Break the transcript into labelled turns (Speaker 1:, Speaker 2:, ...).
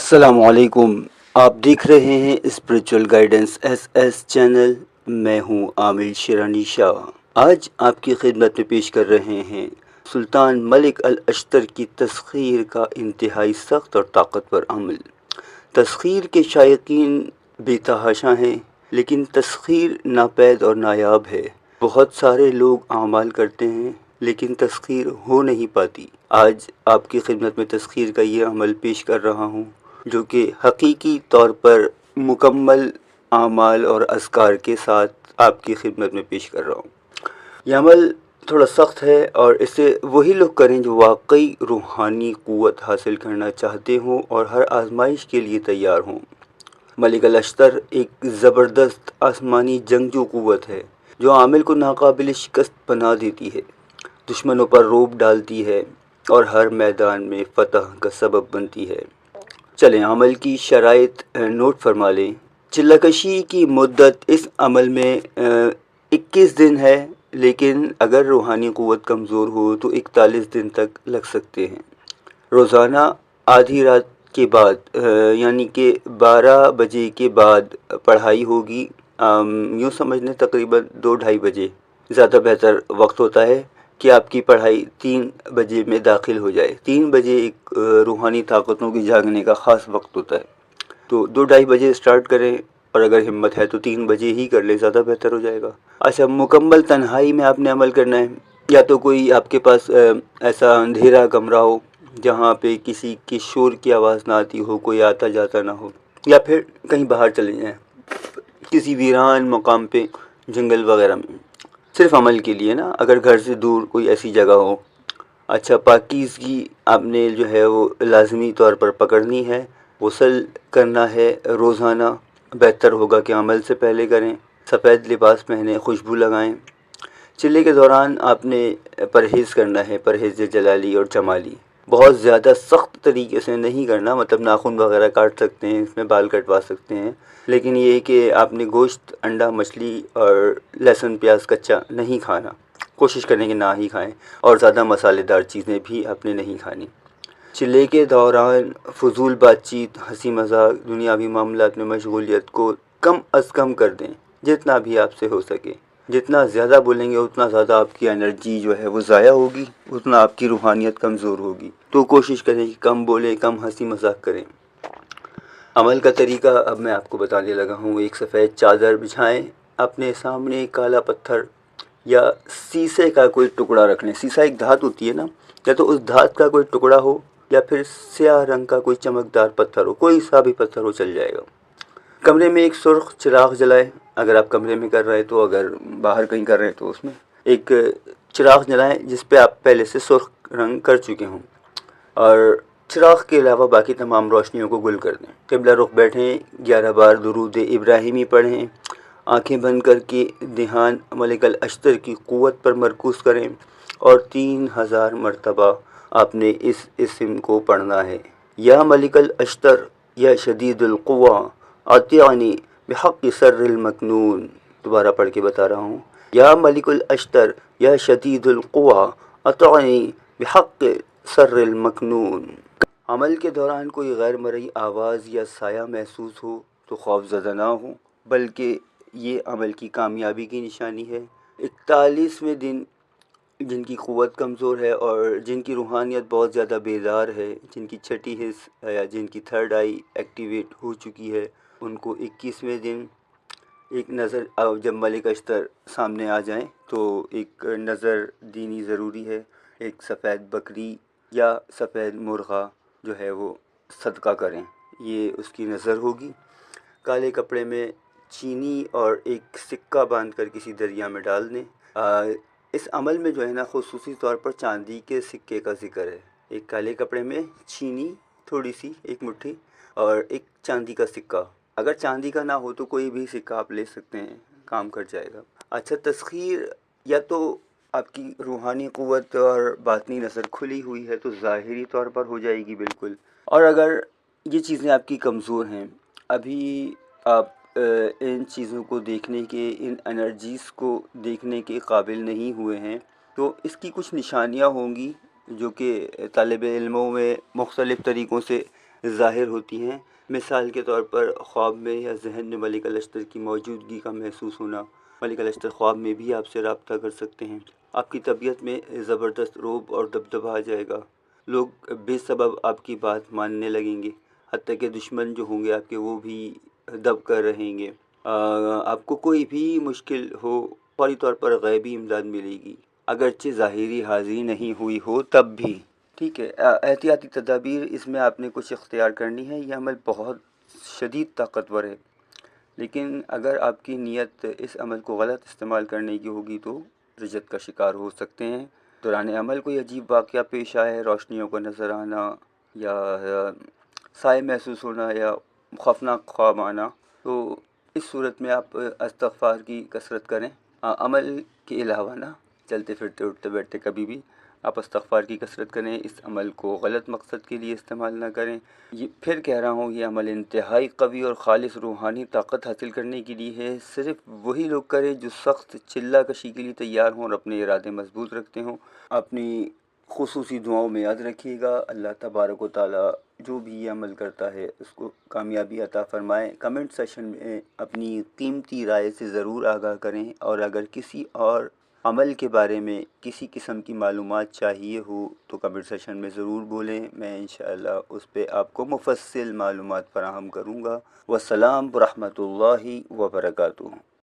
Speaker 1: السلام علیکم، آپ دیکھ رہے ہیں اسپریچول گائیڈنس ایس چینل۔ میں ہوں عامل شیرانی شاہ۔ آج آپ کی خدمت میں پیش کر رہے ہیں سلطان ملک الاشتر کی تسخیر کا انتہائی سخت اور طاقتور عمل۔ تسخیر کے شائقین بے تحاشا ہیں، لیکن تسخیر ناپید اور نایاب ہے۔ بہت سارے لوگ اعمال کرتے ہیں لیکن تسخیر ہو نہیں پاتی۔ آج آپ کی خدمت میں تسخیر کا یہ عمل پیش کر رہا ہوں جو کہ حقیقی طور پر مکمل اعمال اور اذکار کے ساتھ آپ کی خدمت میں پیش کر رہا ہوں۔ یہ عمل تھوڑا سخت ہے اور اسے وہی لوگ کریں جو واقعی روحانی قوت حاصل کرنا چاہتے ہوں اور ہر آزمائش کے لیے تیار ہوں۔ ملک الاشتر ایک زبردست آسمانی جنگجو قوت ہے جو عامل کو ناقابل شکست بنا دیتی ہے، دشمنوں پر رعب ڈالتی ہے اور ہر میدان میں فتح کا سبب بنتی ہے۔ چلیں عمل کی شرائط نوٹ فرما لیں۔ چلہ کشی کی مدت اس عمل میں 21 دن ہے، لیکن اگر روحانی قوت کمزور ہو تو 41 دن تک لگ سکتے ہیں۔ روزانہ آدھی رات کے بعد یعنی کہ 12 بجے کے بعد پڑھائی ہوگی۔ یوں سمجھ لیں تقریباً 2-2:30 بجے زیادہ بہتر وقت ہوتا ہے کہ آپ کی پڑھائی 3 بجے میں داخل ہو جائے۔ 3 بجے ایک روحانی طاقتوں کی جاگنے کا خاص وقت ہوتا ہے، تو 2-2:30 بجے سٹارٹ کریں، اور اگر ہمت ہے تو 3 بجے ہی کر لیں، زیادہ بہتر ہو جائے گا۔ اچھا، مکمل تنہائی میں آپ نے عمل کرنا ہے، یا تو کوئی آپ کے پاس ایسا اندھیرا کمرہ ہو جہاں پہ کسی کی شور کی آواز نہ آتی ہو، کوئی آتا جاتا نہ ہو، یا پھر کہیں باہر چلے جائیں کسی ویران مقام پہ، جنگل وغیرہ میں، صرف عمل کے لیے نا، اگر گھر سے دور کوئی ایسی جگہ ہو۔ اچھا، پاکیزگی آپ نے جو ہے وہ لازمی طور پر پکڑنی ہے، غسل کرنا ہے روزانہ، بہتر ہوگا کہ عمل سے پہلے کریں، سفید لباس پہنیں، خوشبو لگائیں۔ چلے کے دوران آپ نے پرہیز کرنا ہے، پرہیز جلالی اور جمالی، بہت زیادہ سخت طریقے سے نہیں کرنا، مطلب ناخن وغیرہ کاٹ سکتے ہیں، اس میں بال کٹوا سکتے ہیں، لیکن یہ کہ آپ نے گوشت، انڈا، مچھلی اور لہسن پیاز کچا نہیں کھانا، کوشش کریں کہ نہ ہی کھائیں، اور زیادہ مسالے دار چیزیں بھی آپ نے نہیں کھانی۔ چلے کے دوران فضول بات چیت، ہنسی مذاق، دنیاوی معاملات میں مشغولیت کو کم از کم کر دیں، جتنا بھی آپ سے ہو سکے۔ جتنا زیادہ بولیں گے اتنا زیادہ آپ کی انرجی جو ہے وہ ضائع ہوگی، اتنا آپ کی روحانیت کمزور ہوگی، تو کوشش کریں کہ کم بولیں، کم ہنسی مذاق کریں۔ عمل کا طریقہ اب میں آپ کو بتانے لگا ہوں۔ ایک سفید چادر بچھائیں، اپنے سامنے ایک کالا پتھر یا سیسے کا کوئی ٹکڑا رکھ لیں۔ سیسا ایک دھات ہوتی ہے نا، یا تو اس دھات کا کوئی ٹکڑا ہو یا پھر سیاہ رنگ کا کوئی چمکدار پتھر ہو، کوئی سا بھی پتھر ہو چل جائے گا۔ کمرے میں ایک سرخ چراغ جلائیں، اگر آپ کمرے میں کر رہے ہیں تو، اگر باہر کہیں کر رہے ہیں تو اس میں ایک چراغ جلائیں جس پہ آپ پہلے سے سرخ رنگ کر چکے ہوں، اور چراغ کے علاوہ باقی تمام روشنیوں کو گل کر دیں۔ قبلہ رخ بیٹھیں، 11 بار درود ابراہیمی پڑھیں، آنکھیں بند کر کے دھیان ملک الاشتر کی قوت پر مرکوز کریں، اور 3000 مرتبہ آپ نے اس اسم کو پڑھنا ہے۔ یا ملک الاشتر یا شدید القوہ اطیعنی بحق سر المکنون۔ دوبارہ پڑھ کے بتا رہا ہوں، یا ملک الاشتر یا شدید القوہ اطیعنی بحق سر المکنون۔ عمل کے دوران کوئی غیر مرئی آواز یا سایہ محسوس ہو تو خوف زدہ نہ ہوں، بلکہ یہ عمل کی کامیابی کی نشانی ہے۔ 41ویں دن جن کی قوت کمزور ہے اور جن کی روحانیت بہت زیادہ بیدار ہے، جن کی چھٹی حص یا جن کی تھرڈ آئی ایکٹیویٹ ہو چکی ہے، ان کو 21ویں دن ایک نظر، جب ملک اشتر سامنے آ جائیں تو ایک نظر دینی ضروری ہے۔ ایک سفید بکری یا سفید مرغا جو ہے وہ صدقہ کریں، یہ اس کی نظر ہوگی۔ کالے کپڑے میں چینی اور ایک سکہ باندھ کر کسی دریا میں ڈال دیں۔ اس عمل میں جو ہے نا خصوصی طور پر چاندی کے سکے کا ذکر ہے۔ ایک کالے کپڑے میں چینی تھوڑی سی، ایک مٹھی، اور ایک چاندی کا سکہ، اگر چاندی کا نہ ہو تو کوئی بھی سکہ آپ لے سکتے ہیں، کام کر جائے گا۔ اچھا، تسخیر یا تو آپ کی روحانی قوت اور باطنی نظر کھلی ہوئی ہے تو ظاہری طور پر ہو جائے گی بالکل، اور اگر یہ چیزیں آپ کی کمزور ہیں، ابھی آپ ان چیزوں کو دیکھنے کے، ان انرجیز کو دیکھنے کے قابل نہیں ہوئے ہیں، تو اس کی کچھ نشانیاں ہوں گی جو کہ طالب علموں میں مختلف طریقوں سے ظاہر ہوتی ہیں۔ مثال کے طور پر خواب میں یا ذہن میں ملکہ الاشتر کی موجودگی کا محسوس ہونا۔ ملکہ الاشتر خواب میں بھی آپ سے رابطہ کر سکتے ہیں۔ آپ کی طبیعت میں زبردست رعب اور دبدبہ آ جائے گا۔ لوگ بے سبب آپ کی بات ماننے لگیں گے، حتیٰ کہ دشمن جو ہوں گے آپ کے وہ بھی دب کر رہیں گے۔ آپ کو کوئی بھی مشکل ہو فوری طور پر غیبی امداد ملے گی، اگرچہ ظاہری حاضری نہیں ہوئی ہو تب بھی۔ ٹھیک ہے، احتیاطی تدابیر اس میں آپ نے کچھ اختیار کرنی ہے۔ یہ عمل بہت شدید طاقتور ہے، لیکن اگر آپ کی نیت اس عمل کو غلط استعمال کرنے کی ہوگی تو رجت کا شکار ہو سکتے ہیں۔ دوران عمل کوئی عجیب واقعہ پیش آئے، روشنیوں کو نظر آنا یا سائے محسوس ہونا یا خوفناک خواب آنا، تو اس صورت میں آپ استغفار کی کثرت کریں۔ عمل کے علاوہ نہ، چلتے پھرتے اٹھتے بیٹھتے کبھی بھی آپ استغفار کی کثرت کریں۔ اس عمل کو غلط مقصد کے لیے استعمال نہ کریں۔ یہ پھر کہہ رہا ہوں، یہ عمل انتہائی قوی اور خالص روحانی طاقت حاصل کرنے کے لیے ہے۔ صرف وہی لوگ کریں جو سخت چلہ کشی کے لیے تیار ہوں اور اپنے ارادے مضبوط رکھتے ہوں۔ اپنی خصوصی دعاؤں میں یاد رکھیے گا، اللہ تبارک و تعالیٰ جو بھی یہ عمل کرتا ہے اس کو کامیابی عطا فرمائے۔ کمنٹ سیشن میں اپنی قیمتی رائے سے ضرور آگاہ کریں، اور اگر کسی اور عمل کے بارے میں کسی قسم کی معلومات چاہیے ہو تو کمنٹ سیشن میں ضرور بولیں، میں انشاءاللہ اس پہ آپ کو مفصل معلومات فراہم کروں گا۔ والسلام ورحمۃ اللہ وبرکاتہ۔